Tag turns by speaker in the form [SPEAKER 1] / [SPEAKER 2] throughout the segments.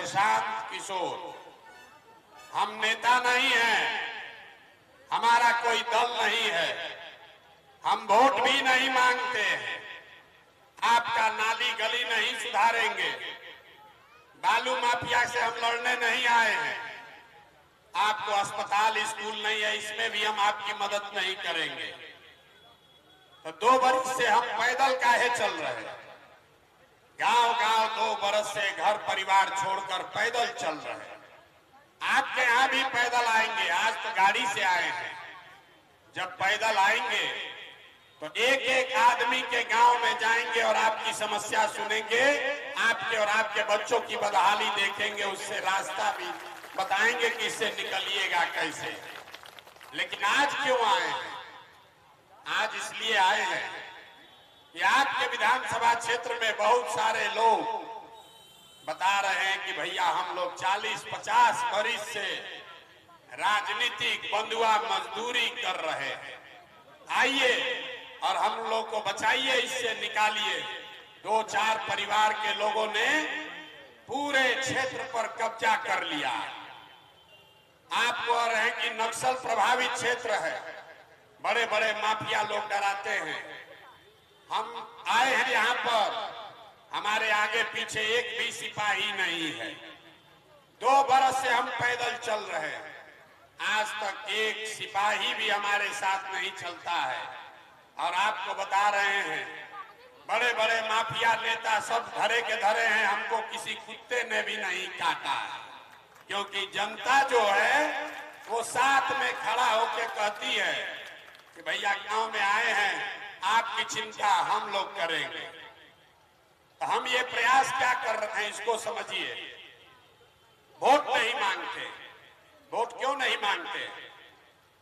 [SPEAKER 1] प्रशांत किशोर। हम नेता नहीं हैं, हमारा कोई दल नहीं है, हम वोट भी नहीं मांगते हैं, आपका नाली गली नहीं सुधारेंगे, बालू माफिया से हम लड़ने नहीं आए हैं, आपको अस्पताल स्कूल नहीं है इसमें भी हम आपकी मदद नहीं करेंगे। तो 2 वर्ष से हम पैदल काहे चल रहे हैं? गांव गांव 2 बरस से घर परिवार छोड़कर पैदल चल रहे हैं। आपके यहां भी पैदल आएंगे, आज तो गाड़ी से आए हैं। जब पैदल आएंगे तो एक एक आदमी के गांव में जाएंगे और आपकी समस्या सुनेंगे, आपके और आपके बच्चों की बदहाली देखेंगे, उससे रास्ता भी बताएंगे कि इससे निकलिएगा कैसे। लेकिन आज क्यों आए हैं? आज इसलिए आए हैं कि आपके विधानसभा क्षेत्र में बहुत सारे लोग बता रहे हैं कि भैया हम लोग 40-50 वर्ष से राजनीतिक बंधुआ मजदूरी कर रहे हैं, आइए और हम लोग को बचाइए, इससे निकालिए। 2-4 परिवार के लोगों ने पूरे क्षेत्र पर कब्जा कर लिया। आप कह रहे हैं कि नक्सल प्रभावित क्षेत्र है, बड़े बड़े माफिया लोग डराते हैं। हम आए हैं यहाँ पर, हमारे आगे पीछे एक भी सिपाही नहीं है। 2 बरस से हम पैदल चल रहे हैं, आज तक एक सिपाही भी हमारे साथ नहीं चलता है। और आपको बता रहे हैं बड़े बड़े माफिया नेता सब धरे के धरे हैं, हमको किसी कुत्ते ने भी नहीं काटा है, क्योंकि जनता जो है वो साथ में खड़ा होकर कहती है कि भैया गांव में आए हैं, आपकी चिंता हम लोग करेंगे। तो हम ये प्रयास क्या कर रहे हैं इसको समझिए। वोट नहीं मांगते। वोट क्यों नहीं मांगते?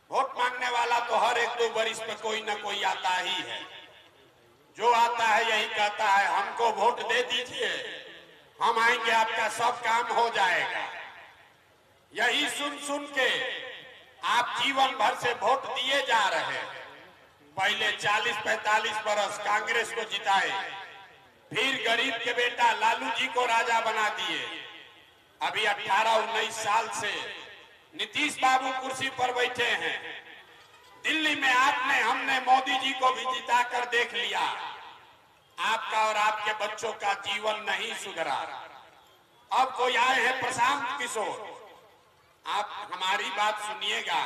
[SPEAKER 1] वोट मांगने वाला तो हर 1-2 वर्ष में कोई ना कोई आता ही है। जो आता है यही कहता है हमको वोट दे दीजिए, हम आएंगे, आपका सब काम हो जाएगा। यही सुन सुन के आप जीवन भर से वोट दिए जा रहे हैं। पहले 40-45 बरस कांग्रेस को जिताए, फिर गरीब के बेटा लालू जी को राजा बना दिए। अभी 18-19 साल से नीतीश बाबू कुर्सी पर बैठे हैं। दिल्ली में आपने हमने मोदी जी को भी जिताकर देख लिया, आपका और आपके बच्चों का जीवन नहीं सुधरा। अब कोई आए हैं प्रशांत किशोर, आप हमारी बात सुनिएगा,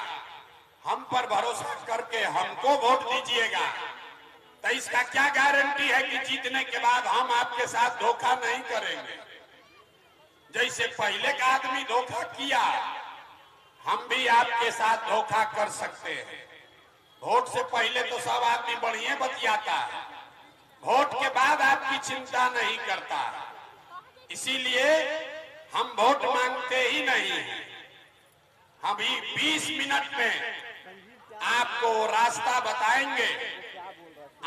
[SPEAKER 1] हम पर भरोसा करके हमको वोट दीजिएगा। तो इसका क्या गारंटी है कि जीतने के बाद हम आपके साथ धोखा नहीं करेंगे? जैसे पहले का आदमी धोखा किया, हम भी आपके साथ धोखा कर सकते हैं। वोट से पहले तो सब आदमी बढ़िया बतियाता है, वोट के बाद आपकी चिंता नहीं करता। इसीलिए हम वोट मांगते ही नहीं हैं। अभी 20 मिनट में आपको रास्ता बताएंगे,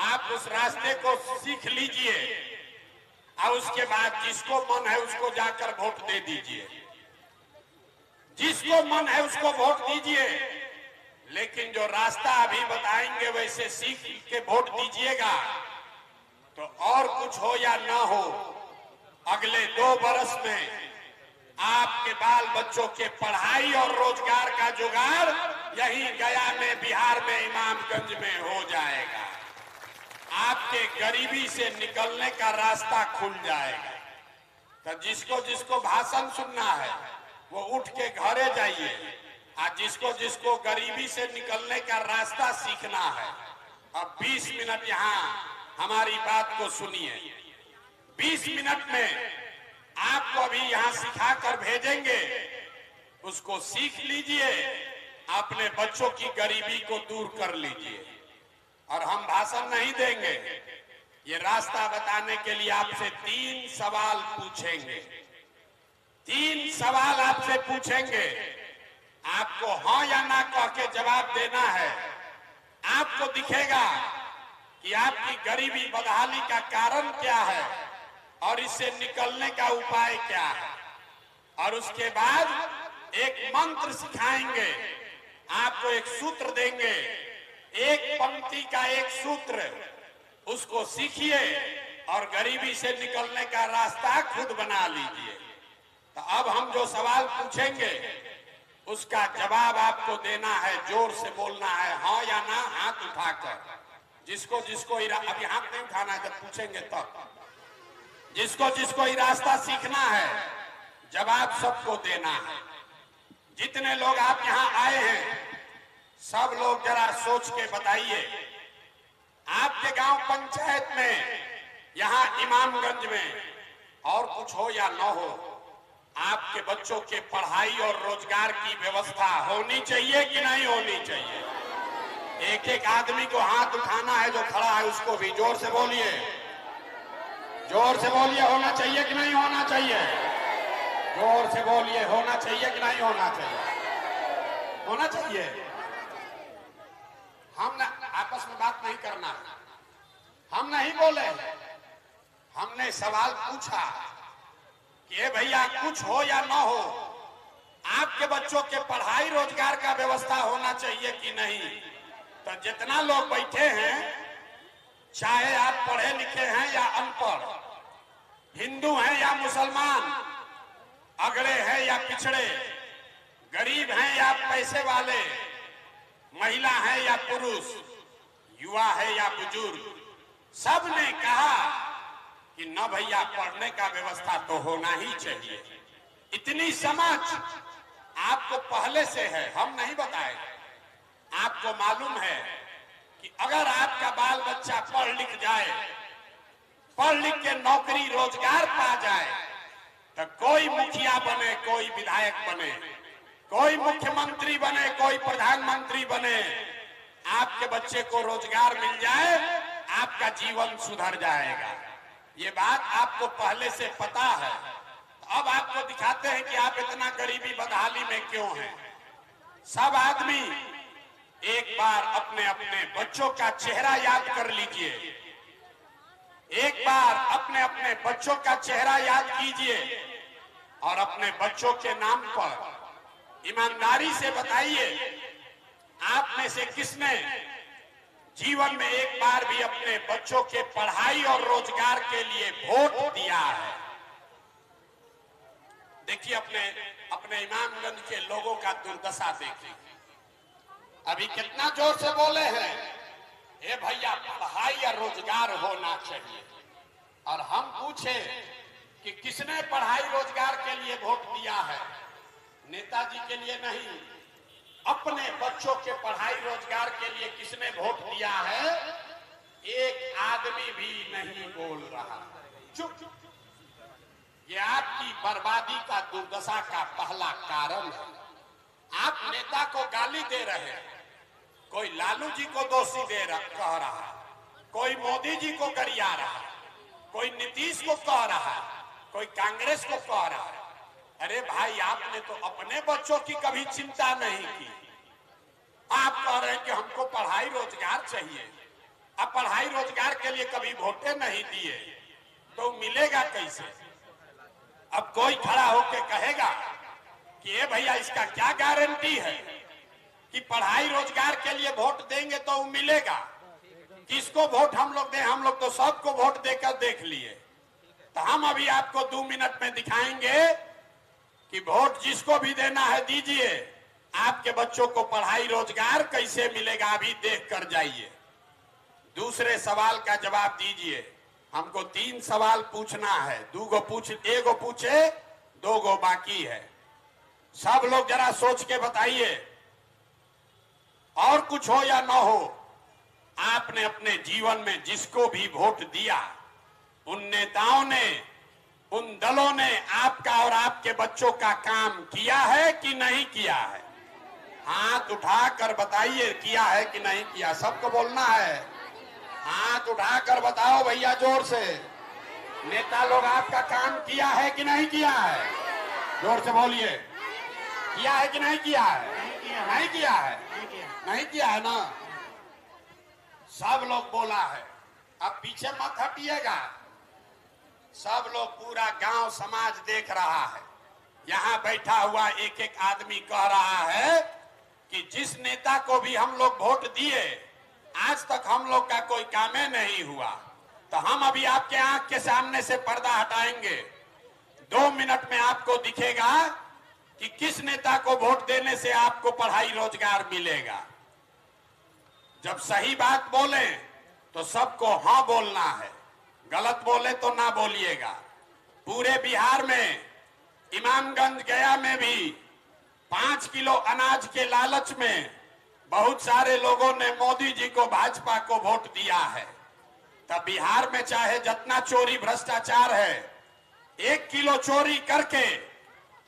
[SPEAKER 1] आप उस रास्ते को सीख लीजिए और उसके बाद जिसको मन है उसको जाकर वोट दे दीजिए। जिसको मन है उसको वोट दीजिए, लेकिन जो रास्ता अभी बताएंगे वैसे सीख के वोट दीजिएगा। तो और कुछ हो या ना हो, अगले 2 बरस में आपके बाल बच्चों के पढ़ाई और रोजगार का जुगाड़ यही गया में, बिहार में, इमामगंज में हो जाएगा। आपके गरीबी से निकलने का रास्ता खुल जाएगा। तो जिसको जिसको भाषण सुनना है वो उठ के घरे जाइए, और जिसको जिसको गरीबी से निकलने का रास्ता सीखना है, अब 20 मिनट यहाँ हमारी बात को सुनिए। 20 मिनट में आपको अभी यहाँ सिखा कर भेजेंगे, उसको सीख लीजिए, अपने बच्चों की गरीबी को दूर कर लीजिए। और हम भाषण नहीं देंगे, ये रास्ता बताने के लिए आपसे 3 सवाल पूछेंगे। 3 सवाल आपसे पूछेंगे, आपको हाँ या ना कह के जवाब देना है। आपको दिखेगा कि आपकी गरीबी बदहाली का कारण क्या है और इससे निकलने का उपाय क्या है। और उसके बाद एक मंत्र सिखाएंगे, आपको एक सूत्र देंगे, एक पंक्ति का एक सूत्र, उसको सीखिए और गरीबी से निकलने का रास्ता खुद बना लीजिए। तो अब जो सवाल पूछेंगे उसका जवाब आपको देना है, जोर से बोलना है, हाँ या ना, हाथ उठाकर। जिसको जिसको अभी हाथ नहीं उठाना है, जब पूछेंगे तब। जिसको जिसको ये रास्ता सीखना है, जवाब सबको देना है। जितने लोग आप यहाँ आए हैं, सब लोग जरा सोच के बताइए, आपके गांव पंचायत में, यहाँ इमामगंज में, और कुछ हो या न हो, आपके बच्चों के पढ़ाई और रोजगार की व्यवस्था होनी चाहिए कि नहीं होनी चाहिए? एक एक आदमी को हाथ उठाना है, जो खड़ा है उसको भी जोर से बोलिए, जोर से बोलिए, होना चाहिए कि नहीं होना चाहिए? जोर से बोलिए, होना चाहिए कि नहीं होना चाहिए? होना चाहिए। हम आपस में बात नहीं करना, हम नहीं बोले, हमने सवाल पूछा कि भैया कुछ हो या ना हो, आपके बच्चों के पढ़ाई रोजगार का व्यवस्था होना चाहिए कि नहीं? तो जितना लोग बैठे हैं, चाहे आप पढ़े लिखे हैं या अनपढ़, हिंदू हैं या मुसलमान, अगड़े हैं या पिछड़े, गरीब हैं या पैसे वाले, महिला है या पुरुष, युवा है या बुजुर्ग, सब ने कहा कि न भैया, पढ़ने का व्यवस्था तो होना ही चाहिए। इतनी समझ आपको पहले से है, हम नहीं बताए। आपको मालूम है कि अगर आपका बाल बच्चा पढ़ लिख जाए, पढ़ लिख के नौकरी रोजगार पा जाए, तो कोई मुखिया बने, कोई विधायक बने, कोई मुख्यमंत्री बने, कोई प्रधानमंत्री बने, आपके बच्चे को रोजगार मिल जाए, आपका जीवन सुधर जाएगा। ये बात आपको पहले से पता है। अब आपको दिखाते हैं कि आप इतना गरीबी बदहाली में क्यों हैं। सब आदमी एक बार अपने अपने बच्चों का चेहरा याद कर लीजिए, एक बार अपने अपने बच्चों का चेहरा याद कीजिए और अपने बच्चों के नाम पर ईमानदारी से बताइए, आप में से किसने जीवन में एक बार भी अपने बच्चों के पढ़ाई और रोजगार के लिए वोट दिया है? देखिए, अपने इमामगंज के लोगों का दुर्दशा देखिए। अभी कितना जोर से बोले हैं, ए भैया पढ़ाई या रोजगार होना चाहिए। और हम पूछे कि किसने पढ़ाई रोजगार के लिए वोट दिया है? नेताजी के लिए नहीं, अपने बच्चों के पढ़ाई रोजगार के लिए किसने वोट दिया है? एक आदमी भी नहीं बोल रहा, चुप। ये आपकी बर्बादी का, दुर्दशा का पहला कारण है। आप नेता को गाली दे रहे हैं, कोई लालू जी को दोषी कह रहा, कोई मोदी जी को गरिया रहा, कोई नीतीश को कह रहा, कोई कांग्रेस को कह रहा। अरे भाई, आपने तो अपने बच्चों की कभी चिंता नहीं की। आप कह रहे हैं कि हमको पढ़ाई रोजगार चाहिए। अब पढ़ाई रोजगार के लिए कभी वोटे नहीं दिए तो मिलेगा कैसे? अब कोई खड़ा होके कहेगा कि ये भैया, इसका क्या गारंटी है कि पढ़ाई रोजगार के लिए वोट देंगे तो मिलेगा? किसको वोट हम लोग दें? हम लोग तो सबको वोट देकर देख लिए। तो हम अभी आपको 2 मिनट में दिखाएंगे कि वोट जिसको भी देना है दीजिए, आपके बच्चों को पढ़ाई रोजगार कैसे मिलेगा, अभी देख कर जाइए। दूसरे सवाल का जवाब दीजिए। हमको 3 सवाल पूछना है, एगो पूछे, 2 बाकी है। सब लोग जरा सोच के बताइए, और कुछ हो या ना हो, आपने अपने जीवन में जिसको भी वोट दिया, उन नेताओं ने, उन दलों ने आपका और आपके बच्चों का काम किया है कि नहीं किया है? हाथ उठाकर बताइए, किया है कि नहीं किया? सबको बोलना है, हाथ उठाकर बताओ भैया, जोर से। नेता लोग आपका काम किया है कि नहीं किया है? जोर से बोलिए, किया है कि नहीं किया है? नहीं किया है, नहीं किया है ना? सब लोग बोला है। अब पीछे मत हटिएगा, सब लोग, पूरा गांव समाज देख रहा है। यहां बैठा हुआ एक एक आदमी कह रहा है कि जिस नेता को भी हम लोग वोट दिए, आज तक हम लोग का कोई काम नहीं हुआ। तो हम अभी आपके आंख के सामने से पर्दा हटाएंगे। 2 मिनट में आपको दिखेगा कि किस नेता को वोट देने से आपको पढ़ाई रोजगार मिलेगा। जब सही बात बोले तो सबको हाँ बोलना है, गलत बोले तो ना बोलिएगा। पूरे बिहार में इमामगंज गया में भी 5 किलो अनाज के लालच में बहुत सारे लोगों ने मोदी जी को, भाजपा को वोट दिया है। तब बिहार में चाहे जितना चोरी भ्रष्टाचार है, 1 किलो चोरी करके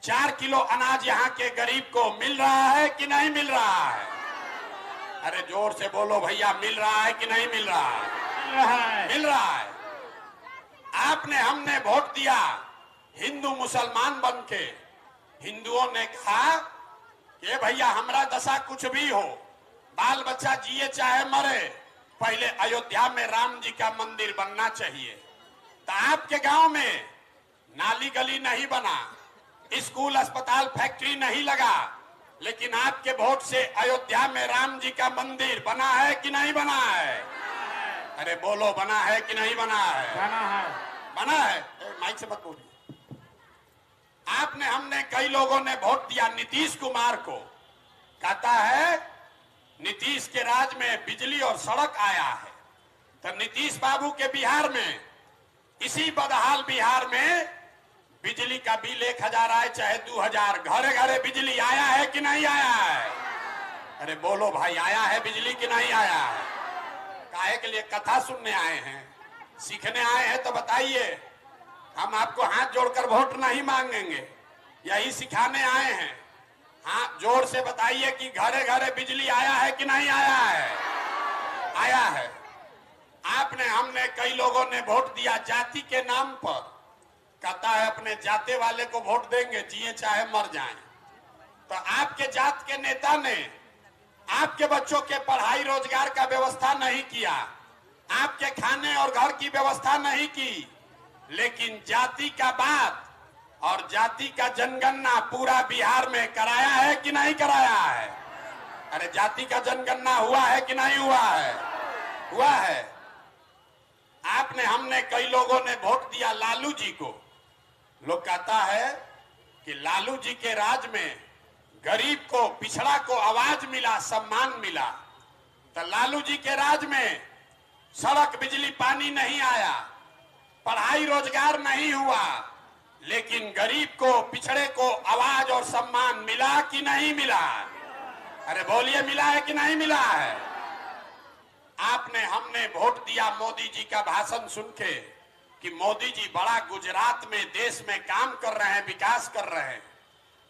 [SPEAKER 1] 4 किलो अनाज यहाँ के गरीब को मिल रहा है कि नहीं मिल रहा है? अरे जोर से बोलो भैया, मिल रहा है कि नहीं मिल रहा है? मिल रहा है, मिल रहा है। आपने, हमने वोट दिया हिंदू मुसलमान बन के। हिंदुओं ने कहा कि भैया हमारा दशा कुछ भी हो, बाल बच्चा जिए चाहे मरे, पहले अयोध्या में राम जी का मंदिर बनना चाहिए। तो आपके गांव में नाली गली नहीं बना, स्कूल अस्पताल फैक्ट्री नहीं लगा, लेकिन आपके वोट से अयोध्या में राम जी का मंदिर बना है कि नहीं बना है? अरे बोलो, बना है कि नहीं बना है? बना है, बना है। माइक से मत बोलिए। आपने, हमने, कई लोगों ने वोट दिया नीतीश कुमार को। कहता है नीतीश के राज में बिजली और सड़क आया है। तो नीतीश बाबू के बिहार में, इसी बदहाल बिहार में बिजली का बिल 1000 आए चाहे 2000, घरे घरे बिजली आया है कि नहीं आया है? अरे बोलो भाई, आया है बिजली कि नहीं आया है? काहे के लिए? कथा सुनने आए हैं, सीखने आए हैं? तो बताइए, हम आपको हाथ जोड़कर वोट नहीं मांगेंगे, यही सिखाने आए हैं। हाँ, जोर से बताइए कि घरे घरे बिजली आया है कि नहीं आया है? आया है। आपने, हमने, कई लोगों ने वोट दिया जाति के नाम पर। कहता है अपने जाते वाले को वोट देंगे, जिए चाहे मर जाएं। तो आपके जात के नेता ने आपके बच्चों के पढ़ाई रोजगार का व्यवस्था नहीं किया, आपके खाने और घर की व्यवस्था नहीं की, लेकिन जाति का बात और जाति का जनगणना पूरा बिहार में कराया है कि नहीं कराया है? अरे जाति का जनगणना हुआ है कि नहीं हुआ है? हुआ है। आपने, हमने, कई लोगों ने वोट दिया लालू जी को। लोग कहता है कि लालू जी के राज में गरीब को, पिछड़ा को आवाज मिला, सम्मान मिला। तो लालू जी के राज में सड़क, बिजली, पानी नहीं आया, पढ़ाई रोजगार नहीं हुआ, लेकिन गरीब को, पिछड़े को आवाज और सम्मान मिला कि नहीं मिला? अरे बोलिए, मिला है कि नहीं मिला है? आपने, हमने वोट दिया मोदी जी का भाषण सुन के कि मोदी जी बड़ा गुजरात में, देश में काम कर रहे हैं, विकास कर रहे हैं।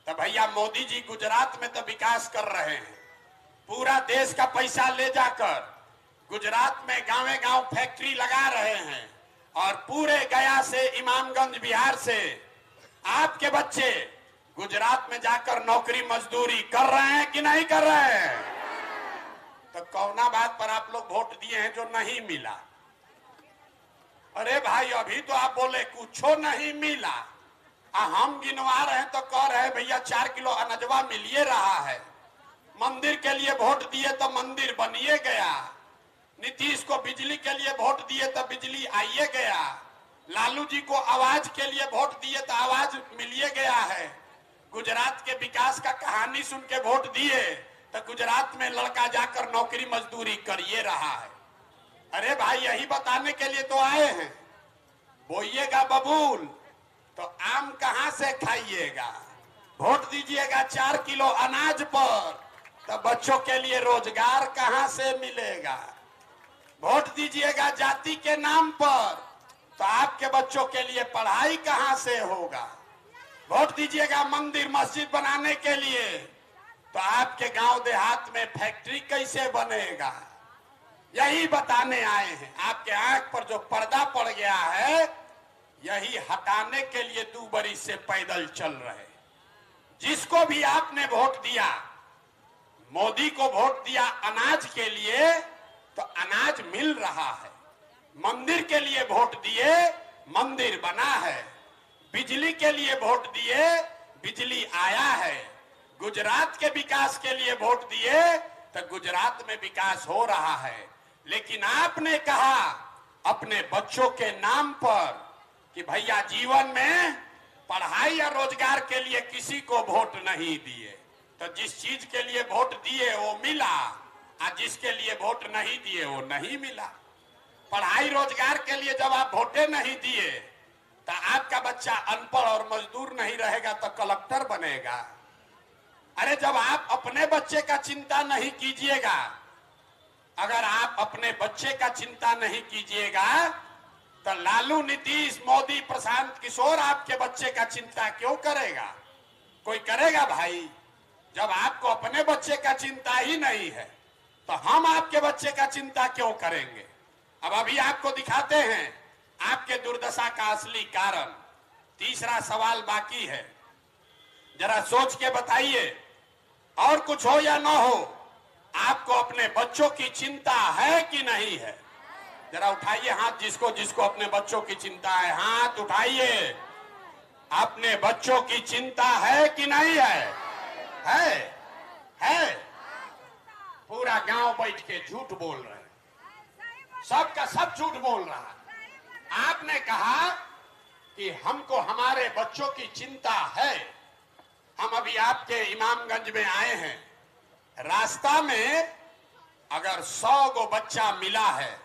[SPEAKER 1] तो भैया मोदी जी गुजरात में तो विकास कर रहे हैं, पूरा देश का पैसा ले जाकर गुजरात में गांवे गांव फैक्ट्री लगा रहे हैं, और पूरे गया से, इमामगंज बिहार से आपके बच्चे गुजरात में जाकर नौकरी मजदूरी कर रहे हैं कि नहीं कर रहे हैं? तो कौना बात पर आप लोग वोट दिए हैं जो नहीं मिला? अरे भाई, अभी तो आप बोले कुछो नहीं मिला, हम गिनवा रहे हैं तो कह रहे भैया 4 किलो अनजवा मिलिए रहा है। मंदिर के लिए वोट दिए तो मंदिर बनिए गया, नीतीश को बिजली के लिए वोट दिए तो बिजली आइए गया, लालू जी को आवाज के लिए वोट दिए तो आवाज मिलिए गया है। गुजरात के विकास का कहानी सुन के वोट दिए तो गुजरात में लड़का जाकर नौकरी मजदूरी करिए रहा है। अरे भाई, यही बताने के लिए तो आए हैं। बोइएगा बबूल तो आम कहां से खाइएगा? वोट दीजिएगा 4 किलो अनाज पर तो बच्चों के लिए रोजगार कहां से मिलेगा? वोट दीजिएगा जाति के नाम पर तो आपके बच्चों के लिए पढ़ाई कहां से होगा? वोट दीजिएगा मंदिर मस्जिद बनाने के लिए तो आपके गांव देहात में फैक्ट्री कैसे बनेगा? यही बताने आए हैं। आपके आंख पर जो पर्दा पड़ गया है, यही हटाने के लिए 2 बरस से पैदल चल रहे। जिसको भी आपने वोट दिया, मोदी को वोट दिया अनाज के लिए तो अनाज मिल रहा है, मंदिर के लिए वोट दिए, मंदिर बना है, बिजली के लिए वोट दिए, बिजली आया है, गुजरात के विकास के लिए वोट दिए तो गुजरात में विकास हो रहा है। लेकिन आपने कहा अपने बच्चों के नाम पर कि भैया जीवन में पढ़ाई या रोजगार के लिए किसी को वोट नहीं दिए, तो जिस चीज के लिए वोट दिए वो मिला, और जिसके लिए वोट नहीं दिए वो नहीं मिला। पढ़ाई रोजगार के लिए जब आप वोटे नहीं दिए तो आपका बच्चा अनपढ़ और मजदूर नहीं रहेगा तो कलेक्टर बनेगा। अरे जब आप अपने बच्चे का चिंता नहीं कीजिएगा, अगर आप अपने बच्चे का चिंता नहीं कीजिएगा तो लालू, नीतीश, मोदी, प्रशांत किशोर आपके बच्चे का चिंता क्यों करेगा? कोई करेगा भाई? जब आपको अपने बच्चे का चिंता ही नहीं है तो हम आपके बच्चे का चिंता क्यों करेंगे? अब अभी आपको दिखाते हैं आपके दुर्दशा का असली कारण। तीसरा सवाल बाकी है, जरा सोच के बताइए, और कुछ हो या ना हो, आपको अपने बच्चों की चिंता है कि नहीं है? जरा उठाइए हाथ, जिसको जिसको अपने बच्चों की चिंता है, हाथ उठाइए। अपने बच्चों की चिंता है कि नहीं है? है। पूरा गांव बैठ के झूठ बोल रहे हैं, सबका सब झूठ बोल रहा है। आपने कहा कि हमको हमारे बच्चों की चिंता है। हम अभी आपके इमामगंज में आए हैं, रास्ता में अगर 100 गो बच्चा मिला है,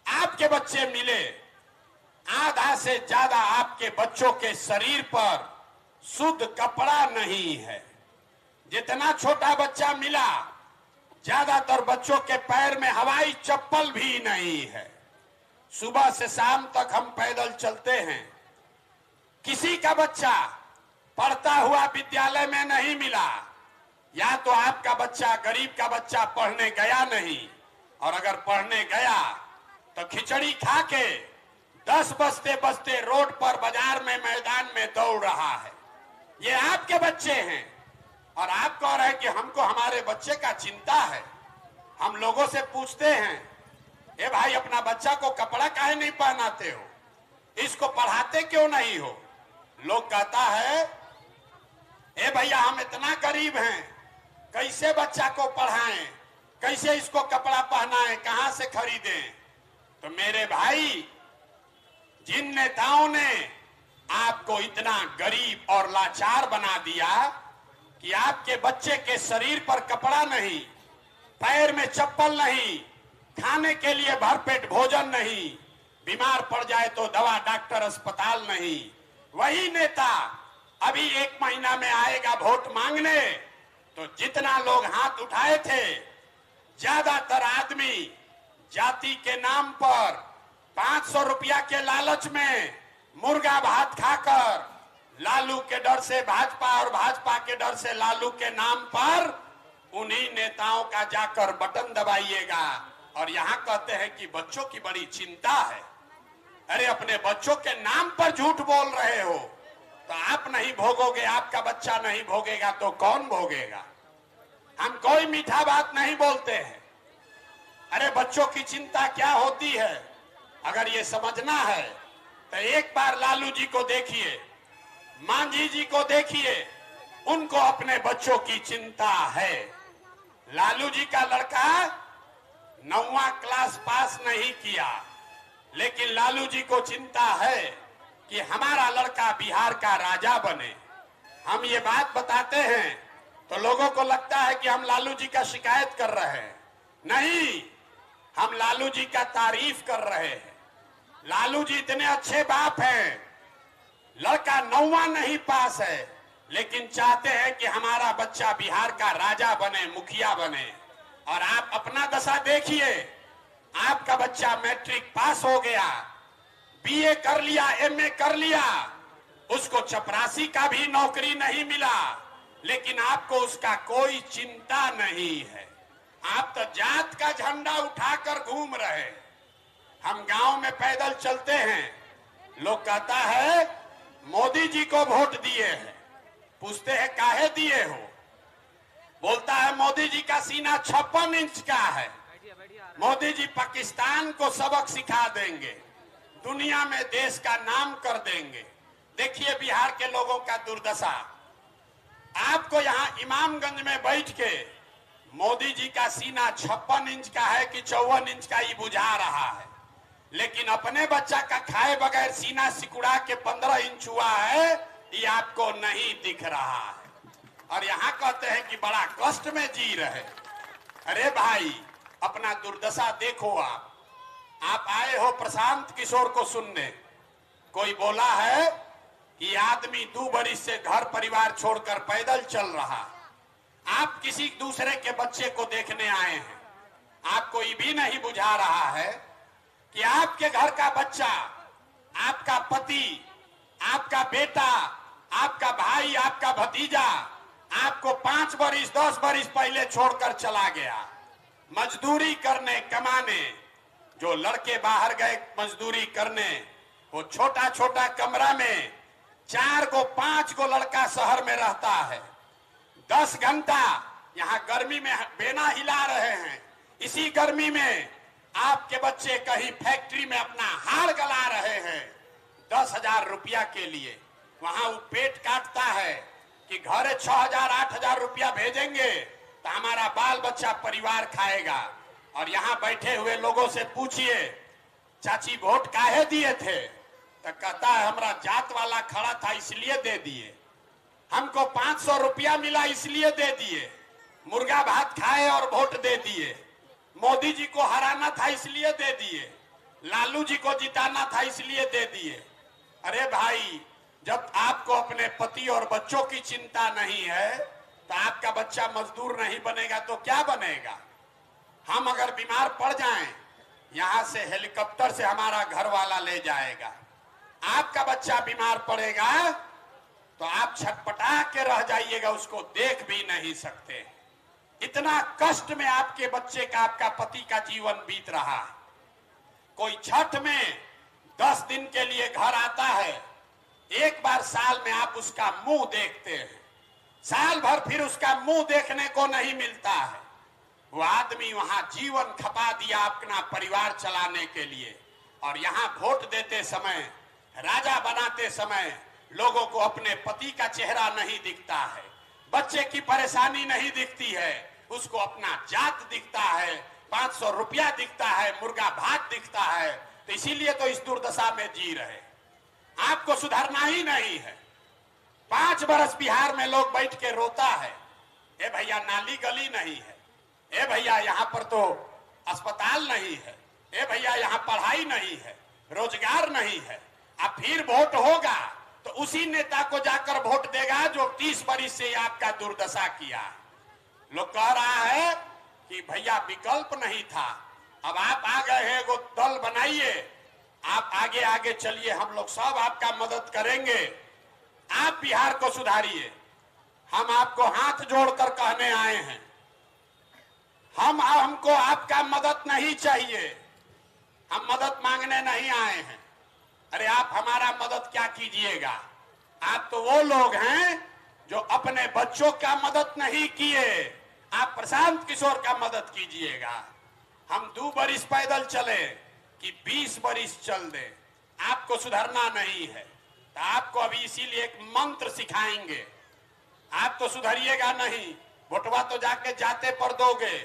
[SPEAKER 1] आपके बच्चे मिले, आधा से ज्यादा आपके बच्चों के शरीर पर शुद्ध कपड़ा नहीं है। जितना छोटा बच्चा मिला, ज्यादातर बच्चों के पैर में हवाई चप्पल भी नहीं है। सुबह से शाम तक हम पैदल चलते हैं। किसी का बच्चा पढ़ता हुआ विद्यालय में नहीं मिला। या तो आपका बच्चा, गरीब का बच्चा पढ़ने गया नहीं, और अगर पढ़ने गया तो खिचड़ी खा के 10 बजते बजते रोड पर, बाजार में, मैदान में दौड़ रहा है। ये आपके बच्चे हैं और आप कह रहे हैं कि हमको हमारे बच्चे का चिंता है। हम लोगों से पूछते हैं, ए भाई अपना बच्चा को कपड़ा काहे नहीं पहनाते हो, इसको पढ़ाते क्यों नहीं हो? लोग कहता है, ए भैया हम इतना गरीब हैं, कैसे बच्चा को पढ़ाएं, कैसे इसको कपड़ा पहनाएं, कहां से खरीदें? तो मेरे भाई, जिन नेताओं ने आपको इतना गरीब और लाचार बना दिया कि आपके बच्चे के शरीर पर कपड़ा नहीं, पैर में चप्पल नहीं, खाने के लिए भरपेट भोजन नहीं, बीमार पड़ जाए तो दवा, डॉक्टर, अस्पताल नहीं, वही नेता अभी 1 महीना में आएगा वोट मांगने। तो जितना लोग हाथ उठाए थे, ज्यादातर आदमी जाति के नाम पर 500 रुपया के लालच में मुर्गा भात खाकर, लालू के डर से भाजपा और भाजपा के डर से लालू के नाम पर उन्हीं नेताओं का जाकर बटन दबाइएगा और यहाँ कहते हैं कि बच्चों की बड़ी चिंता है। अरे अपने बच्चों के नाम पर झूठ बोल रहे हो तो आप नहीं भोगोगे, आपका बच्चा नहीं भोगेगा तो कौन भोगेगा? हम कोई मीठा बात नहीं बोलते हैं। अरे बच्चों की चिंता क्या होती है, अगर ये समझना है तो एक बार लालू जी को देखिए, मांझी जी को देखिए, उनको अपने बच्चों की चिंता है। लालू जी का लड़का 9वां क्लास पास नहीं किया, लेकिन लालू जी को चिंता है कि हमारा लड़का बिहार का राजा बने। हम ये बात बताते हैं तो लोगों को लगता है कि हम लालू जी का शिकायत कर रहे हैं। नहीं, हम लालू जी का तारीफ कर रहे हैं। लालू जी इतने अच्छे बाप हैं, लड़का 9वां नहीं पास है, लेकिन चाहते हैं कि हमारा बच्चा बिहार का राजा बने, मुखिया बने। और आप अपना दशा देखिए, आपका बच्चा मैट्रिक पास हो गया, बीए कर लिया, एमए कर लिया, उसको चपरासी का भी नौकरी नहीं मिला, लेकिन आपको उसका कोई चिंता नहीं है। आप तो जात का झंडा उठाकर घूम रहे। हम गांव में पैदल चलते हैं, लोग कहता है मोदी जी को वोट दिए हैं। पूछते हैं काहे दिए हो? बोलता है मोदी जी का सीना 56 इंच का है, मोदी जी पाकिस्तान को सबक सिखा देंगे, दुनिया में देश का नाम कर देंगे। देखिए बिहार के लोगों का दुर्दशा। आपको यहाँ इमामगंज में बैठ के मोदी जी का सीना 56 इंच का है कि 54 इंच का ही बुझा रहा है, लेकिन अपने बच्चा का खाए बगैर सीना सिकुड़ा के 15 इंच हुआ है ये आपको नहीं दिख रहा है और यहां कहते हैं कि बड़ा कष्ट में जी रहे। अरे भाई, अपना दुर्दशा देखो। आप आए हो प्रशांत किशोर को सुनने। कोई बोला है कि आदमी 2 बरिस से घर परिवार छोड़कर पैदल चल रहा। आप किसी दूसरे के बच्चे को देखने आए हैं। आपको ये भी नहीं बुझा रहा है कि आपके घर का बच्चा, आपका पति, आपका बेटा, आपका भाई, आपका भतीजा आपको 5 बरिस 10 बरिस पहले छोड़कर चला गया मजदूरी करने, कमाने। जो लड़के बाहर गए मजदूरी करने, वो छोटा छोटा कमरा में 4 को 5 को लड़का शहर में रहता है। 10 घंटा यहाँ गर्मी में बेना हिला रहे हैं। इसी गर्मी में आपके बच्चे कहीं फैक्ट्री में अपना हाड़ गला रहे हैं 10,000 रुपया के लिए। वहां वो पेट काटता है कि घर 6,000 8,000 रुपया भेजेंगे तो हमारा बाल बच्चा परिवार खाएगा। और यहाँ बैठे हुए लोगों से पूछिए, चाची वोट काहे दिए थे? तो कहता है हमरा जात वाला खड़ा था इसलिए दे दिए, हमको 500 रुपया मिला इसलिए दे दिए, मुर्गा भात खाए और वोट दे दिए, मोदी जी को हराना था इसलिए दे दिए, लालू जी को जिताना था इसलिए दे दिए। अरे भाई, जब आपको अपने पति और बच्चों की चिंता नहीं है तो आपका बच्चा मजदूर नहीं बनेगा तो क्या बनेगा? हम अगर बीमार पड़ जाएं, यहां से हेलीकॉप्टर से हमारा घर वाला ले जाएगा। आपका बच्चा बीमार पड़ेगा तो आप छटपटा के रह जाइएगा, उसको देख भी नहीं सकते। इतना कष्ट में आपके बच्चे का, आपका पति का जीवन बीत रहा है। कोई छठ में 10 दिन के लिए घर आता है, एक बार साल में आप उसका मुंह देखते हैं, साल भर फिर उसका मुंह देखने को नहीं मिलता है। वो आदमी वहां जीवन खपा दिया अपना परिवार चलाने के लिए। और यहाँ वोट देते समय, राजा बनाते समय लोगों को अपने पति का चेहरा नहीं दिखता है, बच्चे की परेशानी नहीं दिखती है, उसको अपना जात दिखता है, 500 रुपया दिखता है, मुर्गा भात दिखता है। तो इसीलिए तो इस दुर्दशा में जी रहे। आपको सुधरना ही नहीं है। 5 बरस बिहार में लोग बैठ के रोता है, ए भैया नाली गली नहीं है, ए भैया यहाँ पर तो अस्पताल नहीं है, ए भैया यहाँ पढ़ाई नहीं है, रोजगार नहीं है। अब फिर वोट होगा तो उसी नेता को जाकर वोट देगा जो 30 बरिस से आपका दुर्दशा किया। लोग कह रहा है कि भैया विकल्प नहीं था, अब आप आ गए हैं, वो दल बनाइए, आप आगे आगे चलिए, हम लोग सब आपका मदद करेंगे, आप बिहार को सुधारिए। हम आपको हाथ जोड़कर कहने आए हैं, हमको आपका मदद नहीं चाहिए, हम मदद मांगने नहीं आए हैं। अरे आप हमारा मदद क्या कीजिएगा? आप तो वो लोग हैं जो अपने बच्चों का मदद नहीं किए, आप प्रशांत किशोर का मदद कीजिएगा। हम 2 बरिस पैदल चले कि 20 बरिस चल दे, आपको सुधरना नहीं है। तो आपको अभी इसीलिए एक मंत्र सिखाएंगे। आप तो सुधरिएगा नहीं, वोटवा तो जाके जाते पर दोगे,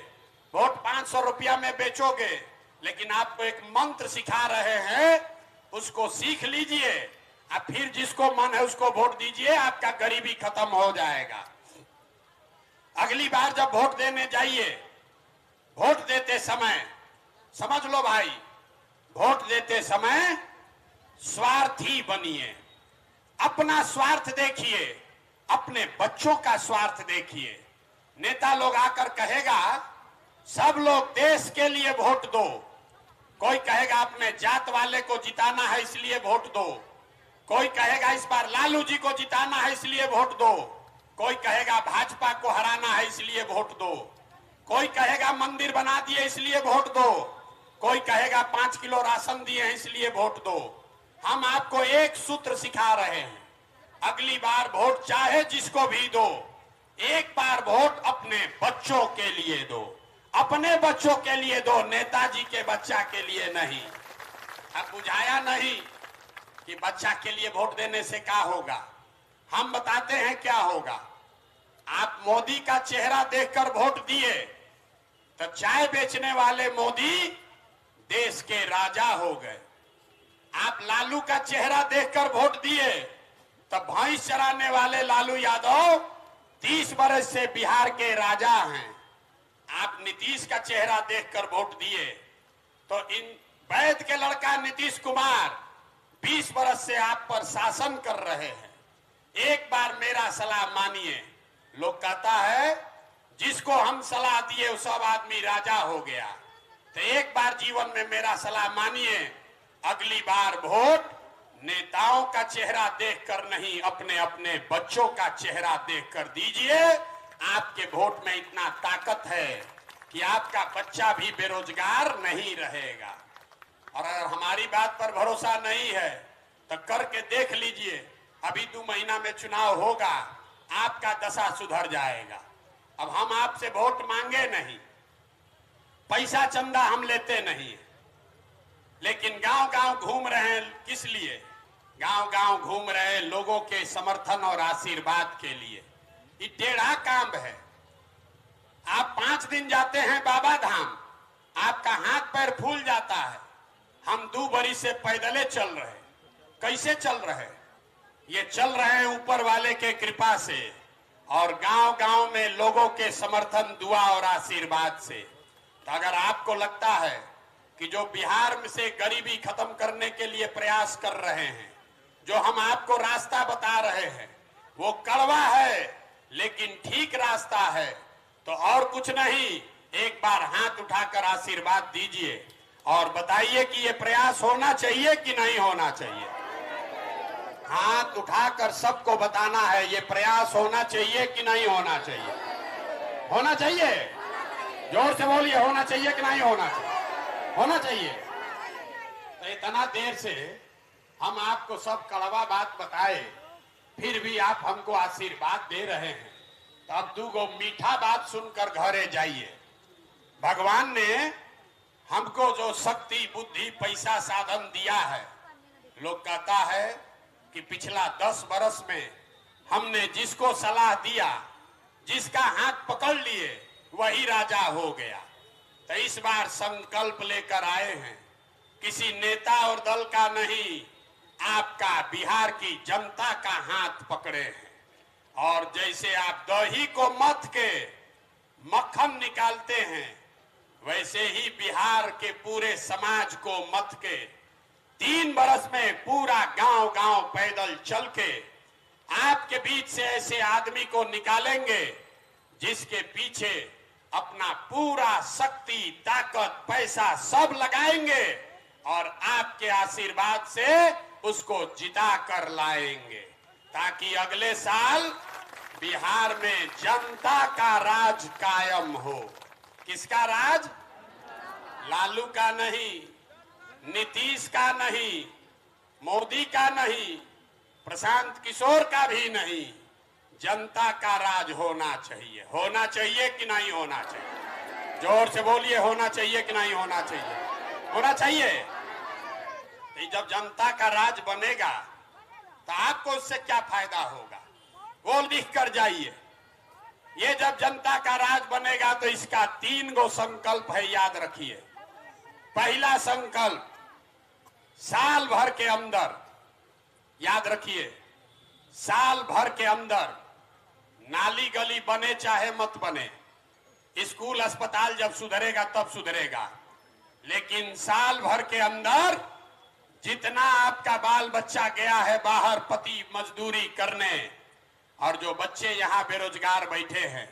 [SPEAKER 1] वोट 500 रुपया में बेचोगे, लेकिन आपको एक मंत्र सिखा रहे हैं, उसको सीख लीजिए, अब फिर जिसको मन है उसको वोट दीजिए, आपका गरीबी खत्म हो जाएगा। अगली बार जब वोट देने जाइए, वोट देते समय समझ लो भाई, वोट देते समय स्वार्थी बनिए। अपना स्वार्थ देखिए, अपने बच्चों का स्वार्थ देखिए। नेता लोग आकर कहेगा सब लोग देश के लिए वोट दो, कोई कहेगा अपने जात वाले को जिताना है इसलिए वोट दो, कोई कहेगा इस बार लालू जी को जिताना है इसलिए वोट दो, कोई कहेगा भाजपा को हराना है इसलिए वोट दो, कोई कहेगा मंदिर बना दिए इसलिए वोट दो, कोई कहेगा 5 किलो राशन दिए हैं इसलिए वोट दो। हम आपको एक सूत्र सिखा रहे हैं, अगली बार वोट चाहे जिसको भी दो, एक बार वोट अपने बच्चों के लिए दो, अपने बच्चों के लिए दो, नेताजी के बच्चा के लिए नहीं। अब बुझाया नहीं कि बच्चा के लिए वोट देने से क्या होगा। हम बताते हैं क्या होगा। आप मोदी का चेहरा देखकर वोट दिए तो चाय बेचने वाले मोदी देश के राजा हो गए। आप लालू का चेहरा देखकर वोट दिए तब भैंस चराने वाले लालू यादव 30 वर्ष से बिहार के राजा हैं। आप नीतीश का चेहरा देखकर वोट दिए, तो इन वैद के लड़का नीतीश कुमार 20 वर्ष से आप पर शासन कर रहे हैं। एक बार मेरा सलाह मानिए। लोग कहता है जिसको हम सलाह दिए वो सब आदमी राजा हो गया। तो एक बार जीवन में मेरा सलाह मानिए, अगली बार वोट नेताओं का चेहरा देखकर नहीं, अपने अपने बच्चों का चेहरा देखकर दीजिए। आपके वोट में इतना ताकत है कि आपका बच्चा भी बेरोजगार नहीं रहेगा। और अगर हमारी बात पर भरोसा नहीं है तो करके देख लीजिए, अभी 2 महीना में चुनाव होगा, आपका दशा सुधर जाएगा। अब हम आपसे वोट मांगे नहीं, पैसा चंदा हम लेते नहीं, लेकिन गांव गांव घूम रहे हैं। किस लिए गांव गांव घूम रहे? लोगों के समर्थन और आशीर्वाद के लिए। ये टेढ़ा काम है। आप 5 दिन जाते हैं बाबा धाम, आपका हाथ पैर फूल जाता है। हम 2 बरी से पैदले चल रहे। कैसे चल रहे? ये चल रहे हैं ऊपर वाले के कृपा से और गांव गांव में लोगों के समर्थन, दुआ और आशीर्वाद से। तो अगर आपको लगता है कि जो बिहार में से गरीबी खत्म करने के लिए प्रयास कर रहे हैं, जो हम आपको रास्ता बता रहे हैं, वो कड़वा है लेकिन ठीक रास्ता है, तो और कुछ नहीं, एक बार हाथ उठाकर आशीर्वाद दीजिए और बताइए कि ये प्रयास होना चाहिए कि नहीं होना चाहिए। हाथ उठाकर सबको बताना है, ये प्रयास होना चाहिए कि नहीं होना चाहिए। होना चाहिए। जोर से बोलिए, होना चाहिए कि नहीं होना चाहिए? होना चाहिए। तो इतना देर से हम आपको सब कड़वा बात बताए, फिर भी आप हमको आशीर्वाद दे रहे हैं, तो अब 2 मीठा बात सुनकर घरे जाइए। भगवान ने हमको जो शक्ति, बुद्धि, पैसा, साधन दिया है, लोग कहता है कि पिछला 10 वर्ष में हमने जिसको सलाह दिया, जिसका हाथ पकड़ लिए, वही राजा हो गया। तो इस बार संकल्प लेकर आए हैं, किसी नेता और दल का नहीं, आपका, बिहार की जनता का हाथ पकड़े हैं। और जैसे आप दही को मथ के मक्खन निकालते हैं, वैसे ही बिहार के पूरे समाज को मथ के 3 वर्ष में पूरा गांव गांव पैदल चल के आपके बीच से ऐसे आदमी को निकालेंगे जिसके पीछे अपना पूरा शक्ति, ताकत, पैसा सब लगाएंगे और आपके आशीर्वाद से उसको जिता कर लाएंगे, ताकि अगले साल बिहार में जनता का राज कायम हो। किसका राज? लालू का नहीं, नीतीश का नहीं, मोदी का नहीं, प्रशांत किशोर का भी नहीं, जनता का राज होना चाहिए। होना चाहिए कि नहीं होना चाहिए? जोर से बोलिए, होना चाहिए कि नहीं होना चाहिए? होना चाहिए। तो जब जनता का राज बनेगा तो आपको उससे क्या फायदा होगा? वो लिख कर जाइए। ये जब जनता का राज बनेगा तो इसका 3 संकल्प है, याद रखिए। पहला संकल्प, साल भर के अंदर, याद रखिए, साल भर के अंदर नाली गली बने चाहे मत बने, स्कूल अस्पताल जब सुधरेगा तब सुधरेगा, लेकिन साल भर के अंदर जितना आपका बाल बच्चा गया है बाहर पति मजदूरी करने, और जो बच्चे यहाँ बेरोजगार बैठे हैं,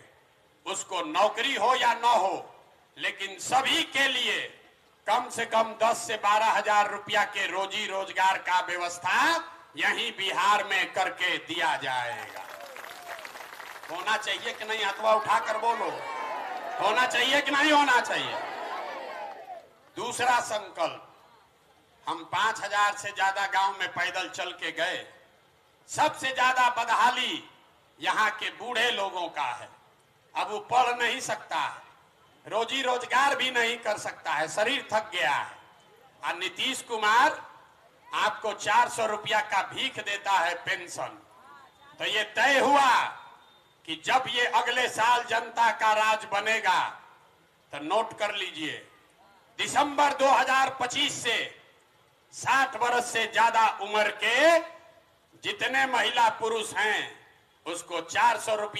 [SPEAKER 1] उसको नौकरी हो या न हो, लेकिन सभी के लिए कम से कम 10 से 12 हजार रुपया के रोजी रोजगार का व्यवस्था यहीं बिहार में करके दिया जाएगा। होना चाहिए कि नहीं? हथवा उठाकर बोलो, होना चाहिए कि नहीं होना चाहिए? दूसरा संकल्प, हम 5000 से ज्यादा गांव में पैदल चल के गए। सबसे ज्यादा बदहाली यहाँ के बूढ़े लोगों का है। अब वो पढ़ नहीं सकता है, रोजी रोजगार भी नहीं कर सकता है, शरीर थक गया है। और नीतीश कुमार आपको 400 रुपया का भीख देता है पेंशन। तो ये तय हुआ कि जब ये अगले साल जनता का राज बनेगा, तो नोट कर लीजिए, दिसंबर 2025 से 60 वर्ष से ज्यादा उम्र के जितने महिला पुरुष हैं उसको 400 रुपये